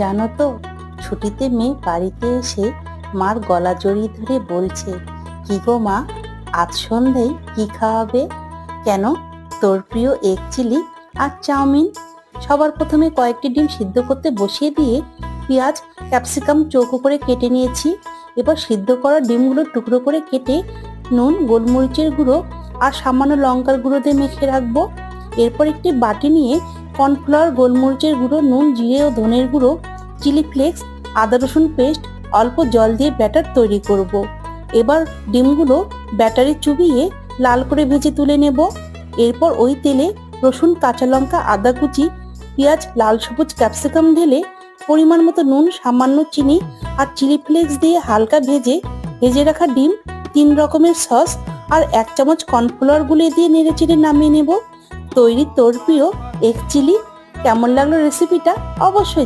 জানো তো, ছুটিতে মেয়ে বাড়িতে এসে মার গলা জড়িয়ে ধরে বলছে, কি গো মা, আজ সন্ধ্যায় কি খাওয়াবে? কেন? তোর প্রিয় এগ চিলি আর চাউমিন। সবার প্রথমে কয়েকটি ডিম সিদ্ধ করতে বসিয়ে দিয়ে পেঁয়াজ ক্যাপসিকাম চৌকো করে কেটে নিয়েছি। এবার সিদ্ধ করা ডিমগুলো টুকরো করে কেটে নুন, গোলমরিচের গুঁড়ো আর সামান্য লঙ্কার গুঁড়ো দিয়ে মেখে রাখবো। এরপর একটি বাটি নিয়ে কর্নফ্লাওয়ার, গোলমরিচের গুঁড়ো, নুন, জিরে ও ধনের গুঁড়ো, চিলি ফ্লেক্স, আদা রসুন পেস্ট, অল্প জল দিয়ে ব্যাটার তৈরি করব। এবার ডিমগুলো ব্যাটারে চুবিয়ে লাল করে ভেজে তুলে নেব। এরপর ওই তেলে রসুন, কাঁচা লঙ্কা, আদা কুচি, পেঁয়াজ, লাল সবুজ ক্যাপসিকাম ঢেলে পরিমাণ মতো নুন, সামান্য চিনি আর চিলি ফ্লেক্স দিয়ে হালকা ভেজে রাখা ডিম, 3 রকমের সস আর 1 চামচ কর্নফ্লাওয়ার গুলিয়ে দিয়ে নেড়েচেড়ে নামিয়ে নেব। তৈরি তোর প্রিয় এগ চিলি। কেমন লাগলো রেসিপিটা অবশ্যই